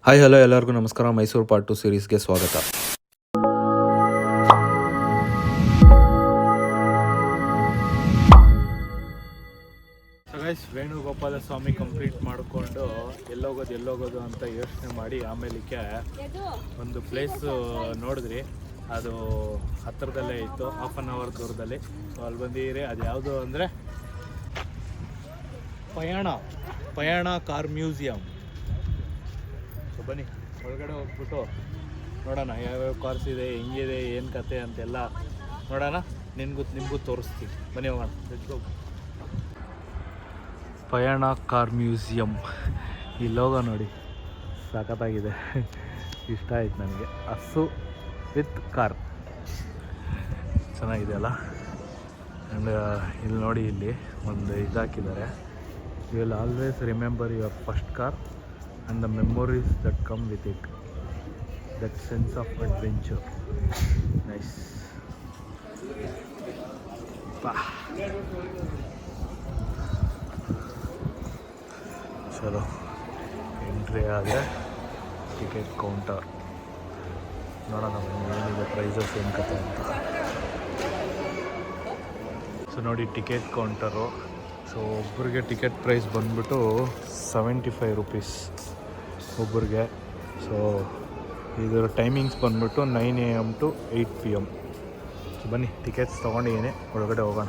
Hi hello ಎಲ್ಲರಿಗೂ ನಮಸ್ಕಾರ. Mysuru part 2 ಸೀರೀಸ್ಗೆ ಸ್ವಾಗತ. ಗೈಸ್, ವೇಣುಗೋಪಾಲ ಸ್ವಾಮಿ ಕಂಪ್ಲೀಟ್ ಮಾಡಿಕೊಂಡು ಎಲ್ಲೋಗೋದು ಅಂತ ಯೋಚನೆ ಮಾಡಿ ಆಮೇಲಿಕ್ಕೆ ಒಂದು ಪ್ಲೇಸ್ ನೋಡಿದ್ರಿ. ಅದು ಹತ್ತಿರದಲ್ಲೇ ಇತ್ತು, ಹಾಫ್ ಆನ್ ಅವರ್ ದೂರದಲ್ಲಿ. ಸೊ ಅಲ್ಲಿ ಬಂದಿರಿ. ಅದು ಯಾವುದು ಅಂದರೆ ಪಯಣ ಕಾರ್ ಮ್ಯೂಸಿಯಂ. ಸೊ ಬನ್ನಿ, ಒಳಗಡೆ ಹೋಗ್ಬಿಟ್ಟು ನೋಡೋಣ ಯಾವ್ಯಾವ ಕಾರ್ಸ್ ಇದೆ, ಹೆಂಗಿದೆ, ಏನು ಕತೆ ಅಂತೆಲ್ಲ ನೋಡೋಣ. ನಿಮಗೂ ತೋರಿಸ್ತೀವಿ. ಬನ್ನಿ ಹೋಗೋಣ. ಪಯಣ ಕಾರ್ ಮ್ಯೂಸಿಯಂ. ಈ ಲೋಗೋ ನೋಡಿ, ಸಖತ್ತಾಗಿದೆ. ಇಷ್ಟ ಆಯ್ತು ನನಗೆ. ಹಸು ವಿತ್ ಕಾರ್ ಚೆನ್ನಾಗಿದೆ ಅಲ್ಲ. ಆ್ಯಂಡ್ ಇಲ್ಲಿ ನೋಡಿ, ಇಲ್ಲಿ ಒಂದು ಇದು ಹಾಕಿದ್ದಾರೆ. You will always remember your first car and the memories that come with it, that sense of adventure. Nice. ಚಲೋ ಎಂಟ್ರಿ ಆದರೆ ಟಿಕೆಟ್ ಕೌಂಟರ್ ನೋಡೋಣ ಏನಿದೆ, ಪ್ರೈಸಸ್ ಏನು ಕತೆ ಅಂತ. ಸೊ ನೋಡಿ, ಟಿಕೆಟ್ ಕೌಂಟರು. ಸೊ ಒಬ್ಬರಿಗೆ ಟಿಕೆಟ್ ಪ್ರೈಸ್ ಬಂದ್ಬಿಟ್ಟು 75 ರೂಪೀಸ್ ಒಬ್ಬರಿಗೆ. ಸೊ ಇದರ ಟೈಮಿಂಗ್ಸ್ ಬಂದ್ಬಿಟ್ಟು 9 AM to 8 PM. ಸೊ ಬನ್ನಿ, ಟಿಕೆಟ್ಸ್ ತೊಗೊಂಡಿದ್ದೀನಿ, ಒಳಗಡೆ ಹೋಗೋಣ.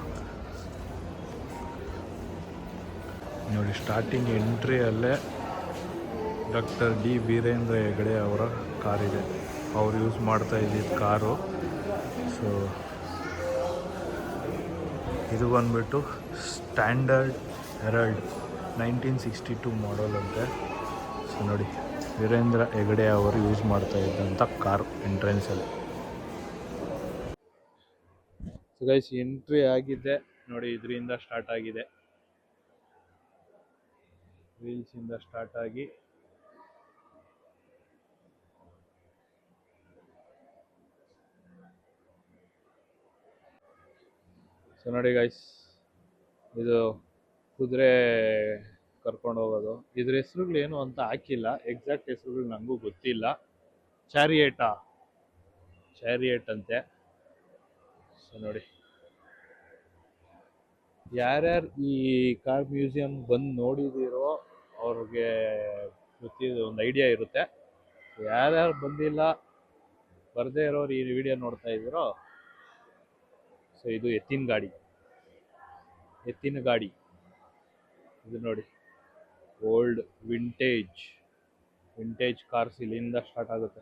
ನೋಡಿ, ಸ್ಟಾರ್ಟಿಂಗ್ ಎಂಟ್ರಿಯಲ್ಲೇ ಡಾಕ್ಟರ್ ಡಿ ವೀರೇಂದ್ರ ಹೆಗಡೆ ಅವರ ಕಾರಿದೆ. ಅವ್ರು ಯೂಸ್ ಮಾಡ್ತಾ ಇದ್ದಿದ್ದು ಕಾರು. ಸೊ ಇದು ಬಂದ್ಬಿಟ್ಟು ಸ್ಟ್ಯಾಂಡರ್ಡ್ ಹೆರಾಲ್ಡ್ 1962 ಮಾಡಲ್ ಅಂತೆ. ಸೊ ನೋಡಿ, ವೀರೇಂದ್ರ ಹೆಗಡೆ ಅವರು ಯೂಸ್ ಮಾಡ್ತಾ ಇದ್ದಂಥ ಕಾರ್ ಎಂಟ್ರೆನ್ಸಲ್ಲಿ. ಸೊ ಗೈಸ್, ಎಂಟ್ರಿ ಆಗಿದೆ ನೋಡಿ. ಇದರಿಂದ ಸ್ಟಾರ್ಟ್ ಆಗಿದೆ, ವೀಲ್ಸಿಂದ ಸ್ಟಾರ್ಟ್ ಆಗಿ ಸೊ ನೋಡಿ ಗೈಸ್, ಇದು ಕುದುರೆ ಕರ್ಕೊಂಡು ಹೋಗೋದು. ಇದ್ರ ಹೆಸರುಗಳೇನು ಅಂತ ಹಾಕಿಲ್ಲ, ಎಕ್ಸಾಕ್ಟ್ ಹೆಸರುಗಳು ನನಗೂ ಗೊತ್ತಿಲ್ಲ. ಚಾರಿಯೇಟ್ ಅಂತೆ. ಸೊ ನೋಡಿ, ಯಾರ್ಯಾರು ಈ ಕಾರ್ ಮ್ಯೂಸಿಯಂ ಬಂದು ನೋಡಿದಿರೋ ಅವ್ರಿಗೆ ಗೊತ್ತಿರೋ ಒಂದು ಐಡಿಯಾ ಇರುತ್ತೆ. ಯಾರ್ಯಾರು ಬಂದಿಲ್ಲ, ಬರದೇ ಇರೋರು ಈ ವಿಡಿಯೋ ನೋಡ್ತಾ ಇದ್ದೀರೋ, ಸೊ ಇದು ಎತ್ತಿನ ಗಾಡಿ. ಇದು ನೋಡಿ, ಓಲ್ಡ್ ವಿಂಟೇಜ್ ಕಾರ್ಸ್ ಇಲ್ಲಿಂದ ಸ್ಟಾರ್ಟ್ ಆಗುತ್ತೆ.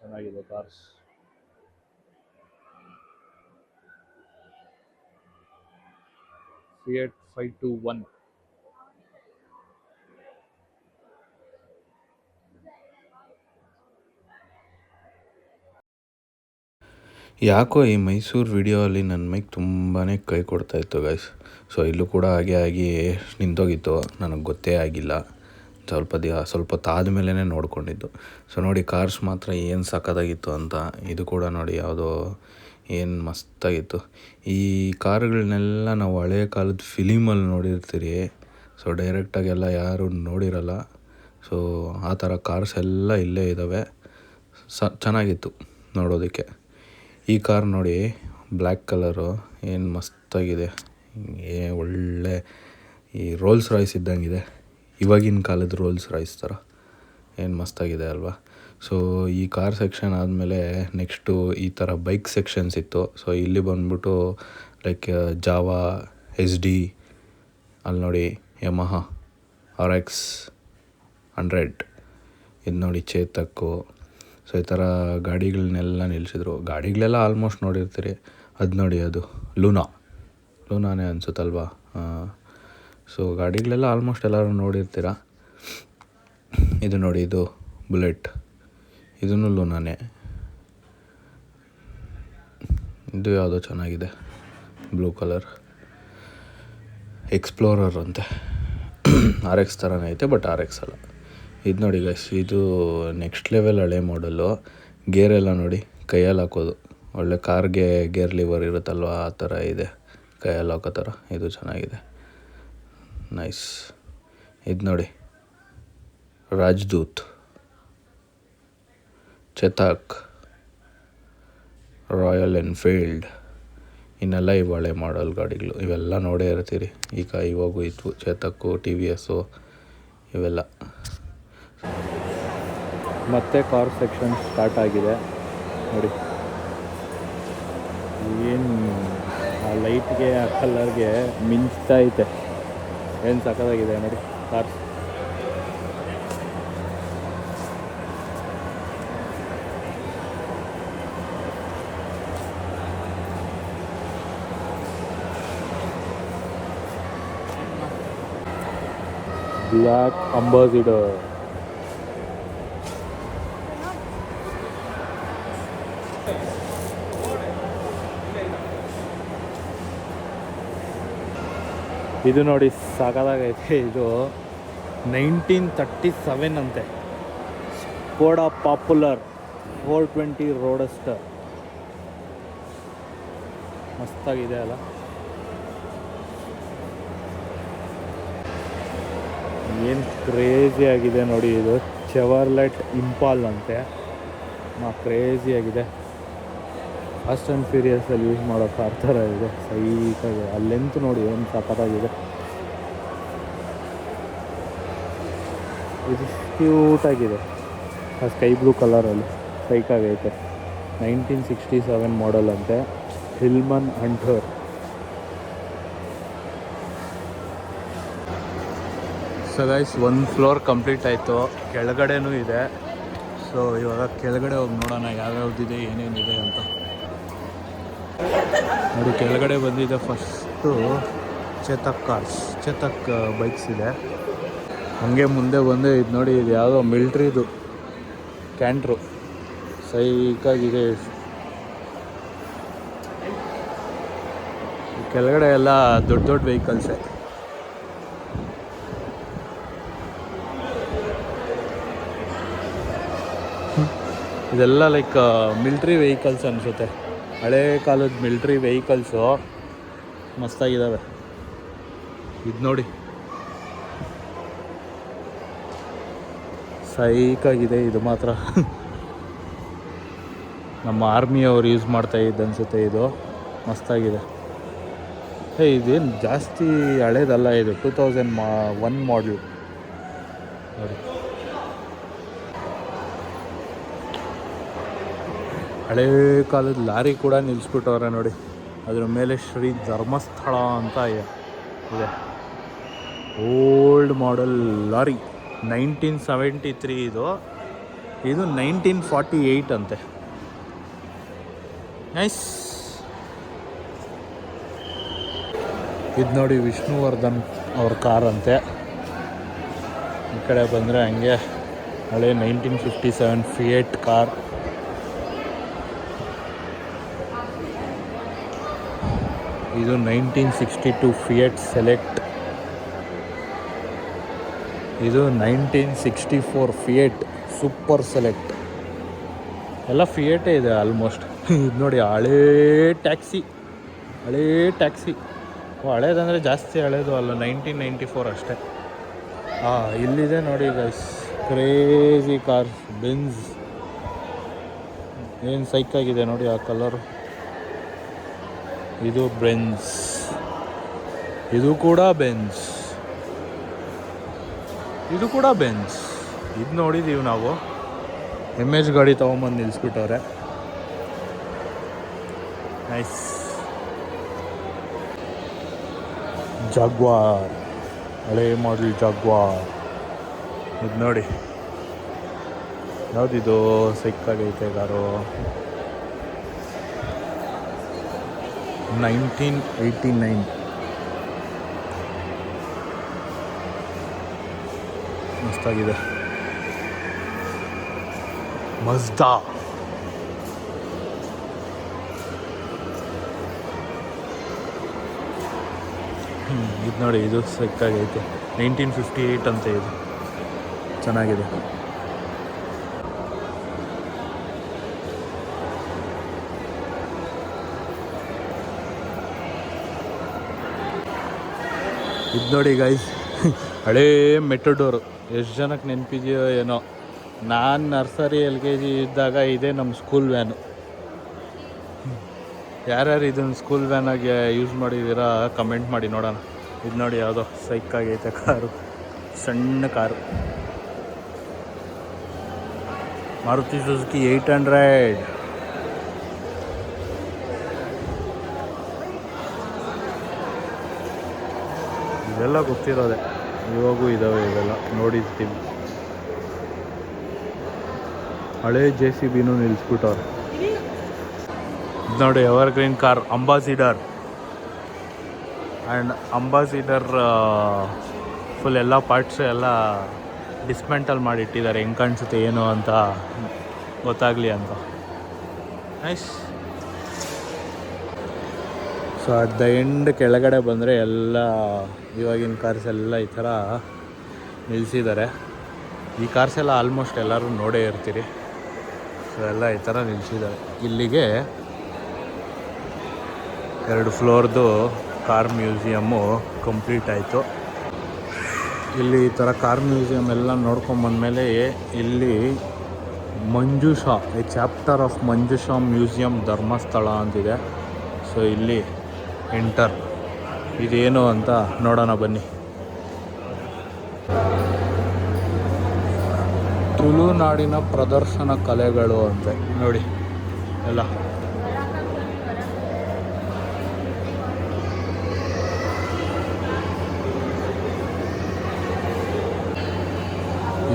ಚೆನ್ನಾಗಿದೆ ಕಾರ್ಸ್. Fiat 521. ಯಾಕೋ ಈ ಮೈಸೂರು ವಿಡಿಯೋ ಅಲ್ಲಿ ನನ್ನ ಮೈಕ್ ತುಂಬಾ ಕೈ ಕೊಡ್ತಾಯಿತ್ತು ಗೈಸ್. ಸೊ ಇಲ್ಲೂ ಕೂಡ ಹಾಗೆ ಆಗಿ ನಿಂತೋಗಿತ್ತು, ನನಗೆ ಗೊತ್ತೇ ಆಗಿಲ್ಲ. ಸ್ವಲ್ಪ ತಾದ ಮೇಲೇ ನೋಡ್ಕೊಂಡಿದ್ದು. ಸೊ ನೋಡಿ, ಕಾರ್ಸ್ ಮಾತ್ರ ಏನು ಸಖತ್ತಾಗಿತ್ತು ಅಂತ. ಇದು ಕೂಡ ನೋಡಿ, ಯಾವುದೋ ಏನು ಮಸ್ತಾಗಿತ್ತು. ಈ ಕಾರುಗಳನ್ನೆಲ್ಲ ನಾವು ಹಳೆಯ ಕಾಲದ ಫಿಲಿಮಲ್ಲಿ ನೋಡಿರ್ತೀರಿ. ಸೊ ಡೈರೆಕ್ಟಾಗೆಲ್ಲ ಯಾರೂ ನೋಡಿರಲ್ಲ. ಸೊ ಆ ಥರ ಕಾರ್ಸ್ ಎಲ್ಲ ಇಲ್ಲೇ ಇದ್ದಾವೆ. ಚೆನ್ನಾಗಿತ್ತು ನೋಡೋದಕ್ಕೆ. ಈ ಕಾರ್ ನೋಡಿ, ಬ್ಲ್ಯಾಕ್ ಕಲರು, ಏನು ಮಸ್ತಾಗಿದೆ. ಒಳ್ಳೆ ಈ ರೋಲ್ಸ್ ರಾಯ್ಸ್ ಇದ್ದಂಗಿದೆ, ಇವಾಗಿನ ಕಾಲದ ರೋಲ್ಸ್ ರಾಯ್ಸ್ ಥರ. ಏನು ಮಸ್ತಾಗಿದೆ ಅಲ್ವಾ. ಸೊ ಈ ಕಾರ್ ಸೆಕ್ಷನ್ ಆದಮೇಲೆ ನೆಕ್ಸ್ಟು ಈ ಥರ ಬೈಕ್ ಸೆಕ್ಷನ್ಸ್ ಇತ್ತು. ಸೊ ಇಲ್ಲಿ ಬಂದ್ಬಿಟ್ಟು ಲೈಕ್ ಜಾವಾ, SD, ಅಲ್ಲಿ ನೋಡಿ ಯಮಹ RX 100, ಇದು ನೋಡಿ ಚೇತಕ್ಕು. ಸೊ ಈ ಥರ ಗಾಡಿಗಳನ್ನೆಲ್ಲ ನಿಲ್ಲಿಸಿದ್ರು. ಗಾಡಿಗಳೆಲ್ಲ ಆಲ್ಮೋಸ್ಟ್ ನೋಡಿರ್ತೀರಿ. ಅದು ನೋಡಿ, ಅದು ಲೂನಾನೇ ಅನಿಸುತ್ತಲ್ವಾ. ಸೊ ಗಾಡಿಗಳೆಲ್ಲ ಆಲ್ಮೋಸ್ಟ್ ಎಲ್ಲರೂ ನೋಡಿರ್ತೀರ. ಇದು ನೋಡಿ, ಇದು ಬುಲೆಟ್, ಇದನ್ನು ಲೂನಾನೇ. ಇದು ಯಾವುದೋ ಚೆನ್ನಾಗಿದೆ, ಬ್ಲೂ ಕಲರ್, ಎಕ್ಸ್ಪ್ಲೋರರ್ ಅಂತೆ. RX ಥರನೇ ಐತೆ, ಬಟ್ RX ಅಲ್ಲ. ಇದು ನೋಡಿ ಗೈಸ್, ಇದು ನೆಕ್ಸ್ಟ್ ಲೆವೆಲ್ ಹಳೆ ಮಾಡಲು. ಗೇರೆಲ್ಲ ನೋಡಿ, ಕೈಯಲ್ಲಿ ಹಾಕೋದು. ಒಳ್ಳೆ ಕಾರ್ಗೆ ಗೇರ್ ಲಿವರ್ ಇರುತ್ತಲ್ವ, ಆ ಥರ ಇದೆ, ಕೈಯಲ್ಲಿ ಹಾಕೋ ಥರ. ಇದು ಚೆನ್ನಾಗಿದೆ. ನೈಸ್. ಇದು ನೋಡಿ, ರಾಜ್ದೂತ್, ಚೆತಾಕ್, ರಾಯಲ್ ಎನ್ಫೀಲ್ಡ್, ಇನ್ನೆಲ್ಲ ಇವು ಹಳೆ ಮಾಡಲ್ ಗಾಡಿಗಳು. ಇವೆಲ್ಲ ನೋಡೇ ಇರ್ತೀರಿ. ಈಗ ಇವಾಗೂ ಇದ್ವು ಚೇತಕ್ಕು, ಟಿ ವಿ ಎಸ್ಸು ಇವೆಲ್ಲ. ಮತ್ತೆ ಕಾರ್ ಸೆಕ್ಷನ್ ಸ್ಟಾರ್ಟ್ ಆಗಿದೆ ನೋಡಿ. ಏನು ಆ ಲೈಟ್ಗೆ, ಆ ಕಲರ್ಗೆ ಮಿಂಚ್ತಾ ಐತೆ. ಏನು ಸಖತ್ತಾಗಿದೆ ನೋಡಿ ಕಾರ್ಸ್. ಬ್ಲ್ಯಾಕ್ ಅಂಬಾಸಿಡರ್, ಇದು ನೋಡಿ ಸಾಕಾಗೈತೆ. ಇದು 1937 ಅಂತೆ. Skoda popular 420 ರೋಡಸ್ಟರ್. ಮಸ್ತಾಗಿದೆ ಅಲ್ಲ. ಏನು ಕ್ರೇಜಿ ಆಗಿದೆ ನೋಡಿ. ಇದು ಚೆವರ್ಲೆಟ್ ಇಂಪಾಲ್ ಅಂತೆ. ಕ್ರೇಜಿಯಾಗಿದೆ. ಫಾಸ್ಟ್ ಆ್ಯಂಡ್ ಫ್ಯೂರಿಯಸಲ್ಲಿ ಯೂಸ್ ಮಾಡೋ ಕಾರ್ ಥರ ಇದೆ. ಸೈಕಾಗಿದೆ. ಅಲ್ಲೆಂತೂ ನೋಡಿ ಏನು ಸಖತ್ತಾಗಿದೆ. ಇದು ಕ್ಯೂಟಾಗಿದೆ. ಆ ಸ್ಕೈ ಬ್ಲೂ ಕಲರಲ್ಲಿ ಸೈಕಾಗೈತೆ. 1967 ಮಾಡೆಲ್ ಅಂತೆ. ಹಿಲ್ಮನ್ ಹಂಟರ್. ಸೊ ಗೈಸ್, ಒಂದು ಫ್ಲೋರ್ ಕಂಪ್ಲೀಟ್ ಆಯಿತು. ಕೆಳಗಡೆನೂ ಇದೆ. ಸೊ ಇವಾಗ ಕೆಳಗಡೆ ಹೋಗಿ ನೋಡೋಣ ಯಾವ್ಯಾವ್ದಿದೆ, ಏನೇನಿದೆ ಅಂತ. ನೋಡಿ, ಕೆಳಗಡೆ ಬಂದಿದೆ first Chetak cars, Chetak bikes ಇದೆ. ಹಾಗೆ ಮುಂದೆ ಬಂದು ಇದು ನೋಡಿ, ಇದು ಯಾವುದೋ ಮಿಲ್ಟ್ರಿದು ಕ್ಯಾಂಟ್ರು. ಸೈಕಾಗಿದೆ. ಕೆಳಗಡೆ ಎಲ್ಲ ದೊಡ್ಡ ದೊಡ್ಡ ವೆಹಿಕಲ್ಸೇ. ಇದೆಲ್ಲ ಲೈಕ್ ಮಿಲ್ಟ್ರಿ ವೆಹಿಕಲ್ಸ್ ಅನಿಸುತ್ತೆ. ಹಳೇ ಕಾಲದ ಮಿಲ್ಟ್ರಿ ವೆಹಿಕಲ್ಸು ಮಸ್ತಾಗಿದ್ದಾವೆ. ಇದು ನೋಡಿ, ಸೈಕಾಗಿದೆ ಇದು ಮಾತ್ರ. ನಮ್ಮ ಆರ್ಮಿಯವರು ಯೂಸ್ ಮಾಡ್ತಾ ಇದ್ದು ಅನಿಸುತ್ತೆ. ಇದು ಮಸ್ತಾಗಿದೆ. ಇದೇನು ಜಾಸ್ತಿ ಹಳೇದಲ್ಲ. ಇದು 2001 ಮಾಡಲ್ ನೋಡಿ. ಹಳೇ ಕಾಲದ ಲಾರಿ ಕೂಡ ನಿಲ್ಲಿಸ್ಬಿಟ್ಟವ್ರೆ ನೋಡಿ. ಅದ್ರ ಮೇಲೆ ಶ್ರೀ ಧರ್ಮಸ್ಥಳ ಅಂತ ಇದೆ. Old model lorry. 1973 ಇದು 1948 ಅಂತೆ. ನೈಸ್. ಇದು ನೋಡಿ, ವಿಷ್ಣುವರ್ಧನ್ ಅವ್ರ ಕಾರ್ ಅಂತೆ. ಈ ಕಡೆ ಬಂದರೆ ಹಂಗೆ ಹಳೆ 1957 ಫಿಯೇಟ್ ಕಾರ್. ಇದು 1962 ಫಿಯೇಟ್ ಸೆಲೆಕ್ಟ್. ಇದು 1964 ಫಿಯೇಟ್ ಸೂಪರ್ ಸೆಲೆಕ್ಟ್. ಎಲ್ಲ ಫಿಯೇಟೇ ಇದೆ ಆಲ್ಮೋಸ್ಟ್. ಇದು ನೋಡಿ, ಹಳೇ ಟ್ಯಾಕ್ಸಿ. ಹಳೇದಂದರೆ ಜಾಸ್ತಿ ಹಳೇದು ಅಲ್ಲ, 1994 ಅಷ್ಟೇ. ಇಲ್ಲಿದೆ ನೋಡಿ ಗೈಸ್, ಕ್ರೇಜಿ ಕಾರ್ಸ್. ಬೆನ್ಸ್ ಏನು ಸೈಕಾಗಿದೆ ನೋಡಿ ಆ ಕಲರು. ಇದು ಬೆನ್ಸ್. ಇದು ಕೂಡ ಬೆನ್ಸ್. ಇದು ನೋಡಿದ್ದೀವಿ ನಾವು. MH ಗಾಡಿ ತೊಗೊಂಬಂದು ನಿಲ್ಲಿಸ್ಬಿಟ್ಟವ್ರೆ. ನೈಸ್. ಜಾಗ್ವಾರ್, ಹಳೆ ಮಾಡಲ್ ಜಾಗ್ವಾರ್. ಇದು ನೋಡಿ, ಯಾವುದಿದು ಸಿಕ್ಕಾಗೈತೆ ಕಾರು. 1989. ಮಸ್ತಾಗಿದೆ. ಮಜ್ದಾ. ಇದು ನೋಡಿ, ಇದು ಸಿಕ್ಕಾಗೈತೆ. 1958 ಅಂತ. ಇದು ಚೆನ್ನಾಗಿದೆ. ಇದು ನೋಡಿ ಗೈಸ್, ಹಳೇ ಮೆಟಡೋರು ಎಷ್ಟು ಜನಕ್ಕೆ ನೆನಪಿದೆಯೋ ಏನೋ. ನಾನು ನರ್ಸರಿ LKG ಇದ್ದಾಗ ಇದೇ ನಮ್ಮ ಸ್ಕೂಲ್ ವ್ಯಾನು. ಯಾರ್ಯಾರು ಇದನ್ನು ಸ್ಕೂಲ್ ವ್ಯಾನಾಗಿ ಯೂಸ್ ಮಾಡಿದ್ದೀರಾ ಕಮೆಂಟ್ ಮಾಡಿ ನೋಡೋಣ. ಇದು ನೋಡಿ ಯಾವುದೋ ಸೈಕಾಗೈತೆ ಕಾರು, ಸಣ್ಣ ಕಾರು, ಮಾರುತಿ ಸುಜುಕಿ 800. ಇದೆಲ್ಲ ಗೊತ್ತಿರೋದೆ, ಇವಾಗೂ ಇದ್ದಾವೆ, ಇವೆಲ್ಲ ನೋಡಿರ್ತೀವಿ. ಹಳೇ JCBನೂ ನಿಲ್ಲಿಸ್ಬಿಟ್ಟವ್ರು. ನೋಡಿ evergreen car, ambassador. And ambassador full ಎಲ್ಲ ಪಾರ್ಟ್ಸು ಎಲ್ಲ ಡಿಸ್ಮೆಂಟಲ್ ಮಾಡಿಟ್ಟಿದ್ದಾರೆ, ಹೆಂಗೆ ಕಾಣಿಸುತ್ತೆ ಏನು ಅಂತ ಗೊತ್ತಾಗಲಿ ಅಂತ. Nice. So at the end ಕೆಳಗಡೆ ಬಂದರೆ ಎಲ್ಲ ಇವಾಗಿನ ಕಾರ್ಸ್ ಎಲ್ಲ ಈ ಥರ ನಿಲ್ಲಿಸಿದ್ದಾರೆ. ಈ ಕಾರ್ಸ್ ಎಲ್ಲ ಆಲ್ಮೋಸ್ಟ್ ಎಲ್ಲರೂ ನೋಡೇ ಇರ್ತೀರಿ. ಸೊ ಎಲ್ಲ ಈ ಥರ ನಿಲ್ಲಿಸಿದ್ದಾರೆ. ಇಲ್ಲಿಗೆ 2 ಫ್ಲೋರ್ದು ಕಾರ್ ಮ್ಯೂಸಿಯಮ್ಮು ಕಂಪ್ಲೀಟ್ ಆಯಿತು. ಇಲ್ಲಿ ಈ ಥರ ಕಾರ್ ಮ್ಯೂಸಿಯಮ್ ಎಲ್ಲ ನೋಡ್ಕೊಂಬಂದಮೇಲೆ ಇಲ್ಲಿ Manjusha, a chapter of Manjusha museum Dharmasthala ಅಂತಿದೆ. ಸೊ ಇಲ್ಲಿ ಎಂಟರ್, ಇದೇನು ಅಂತ ನೋಡೋಣ ಬನ್ನಿ. ತುಳುನಾಡಿನ ಪ್ರದರ್ಶನ ಕಲೆಗಳು ಅಂತೆ ನೋಡಿ ಎಲ್ಲ.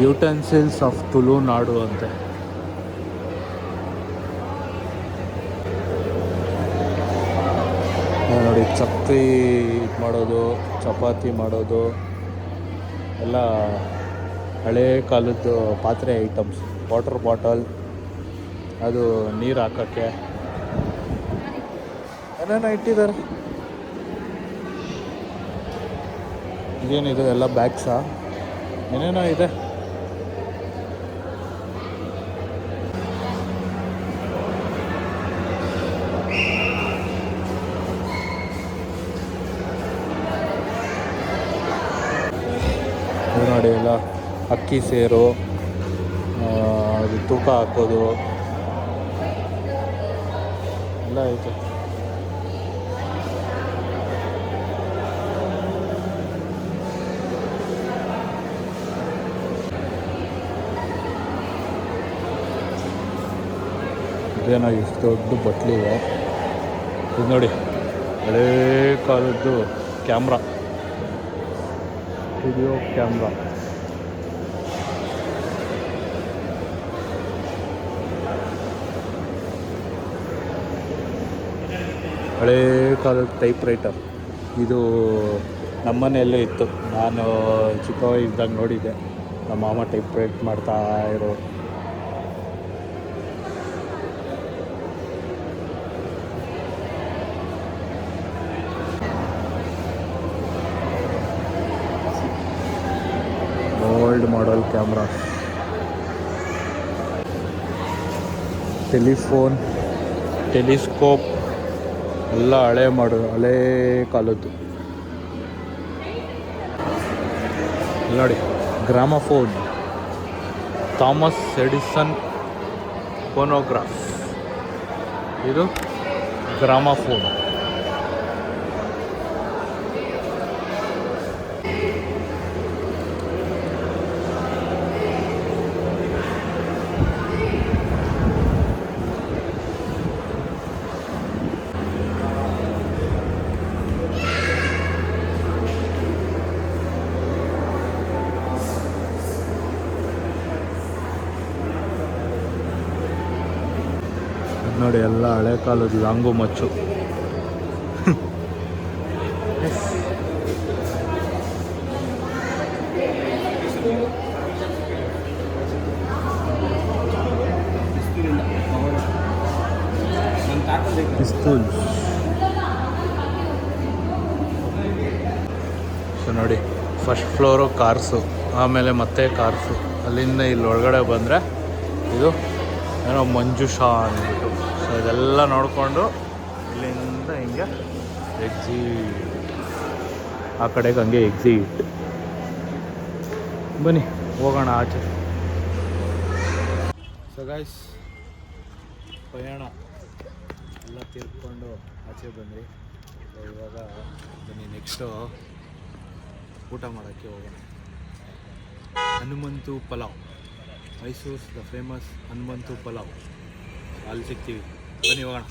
ಯುಟೆನ್ಸಿಲ್ಸ್ ಆಫ್ ತುಳುನಾಡು ಅಂತೆ. ನೋಡಿ ಚಕ್ಲಿ ಮಾಡೋದು, ಚಪಾತಿ ಮಾಡೋದು ಎಲ್ಲ ಹಳೇ ಕಾಲದ್ದು ಪಾತ್ರೆ ಐಟಮ್ಸ್. ವಾಟರ್ ಬಾಟಲ್, ಅದು ನೀರು ಹಾಕೋಕ್ಕೆ ಏನೇನೋ ಇಟ್ಟಿದ್ದಾರೆ. ಇದೇನಿದೆ ಎಲ್ಲ ಬ್ಯಾಗ್ಸಾ, ಏನೇನೋ ಇದೆ. ನೋಡಿ ಎಲ್ಲ ಅಕ್ಕಿ ಸೇರು, ಅದು ತೂಕ ಹಾಕೋದು ಎಲ್ಲ ಐತೆ. ಇದೇನೋ ಇಷ್ಟು ದೊಡ್ಡ ಬಟ್ಲಿದೆ. ಇದು ನೋಡಿ ಹಳೇ ಕಾಲದ್ದು ಕ್ಯಾಮ್ರಾ, ಸ್ಟುಡಿಯೋ ಕ್ಯಾಮ್ರಾ. ಹಳೇ ಕಾಲದ ಟೈಪ್ ರೈಟರ್. ಇದು ನಮ್ಮನೆಯಲ್ಲೇ ಇತ್ತು, ನಾನು ಚಿಕ್ಕ ಇದ್ದಾಗ ನೋಡಿದ್ದೆ. ನಮ್ಮ ಮಾಮ ಟೈಪ್ ರೈಟ್ ಮಾಡ್ತಾ ಇರೋ. Old model camera, telephone, telescope ಎಲ್ಲ ಹಳೇ ಕಾಲದ್ದು. ನೋಡಿ ಗ್ರಾಮಫೋನ್, ಥಾಮಸ್ ಎಡಿಸನ್ ಫೋನೋಗ್ರಾಫ್. ಇದು ಗ್ರಾಮಫೋನ್. ನೋಡಿ ಎಲ್ಲ ಹಳೆ ಕಾಲದ ಲಾಂಗು ಮಚ್ಚು. ಪಿಸ್ತೂಲ್. ಸೊ ನೋಡಿ ಫಸ್ಟ್ ಫ್ಲೋರು ಕಾರ್ಸು, ಆಮೇಲೆ ಮತ್ತೆ ಕಾರ್ಸು. ಅಲ್ಲಿಂದ ಇಲ್ಲಿ ಒಳಗಡೆ ಬಂದರೆ ಇದು ಏನೋ ಮಂಜುಷಾ ಅಂದ್ಬಿಟ್ಟು. ಸೊ ಇದೆಲ್ಲ ನೋಡಿಕೊಂಡು ಇಲ್ಲಿಂದ ಹಿಂಗೆ ಎಕ್ಸಿಟ್, ಆ ಕಡೆಗೆ ಹಂಗೆ ಎಕ್ಸಿಟ್. ಬನ್ನಿ ಹೋಗೋಣ ಆಚೆ. ಸೊ ಗೈಸ್, ಪ್ರಯಾಣ ಎಲ್ಲ ತೀರ್ಕೊಂಡು ಆಚೆ ಬಂದ್ರಿ. ಸೊ ಇವಾಗ ಬನ್ನಿ ನೆಕ್ಸ್ಟು ಊಟ ಮಾಡೋಕ್ಕೆ ಹೋಗೋಣ. ಹನುಮಂತು ಪಲಾವ್, ಮೈಸೂರು ದ ಫೇಮಸ್ ಹನುಮಂತು ಪಲಾವ್, ಅಲ್ಲಿ ಸಿಗ್ತೀವಿ. ಬನ್ನಿ ಹೋಗೋಣ.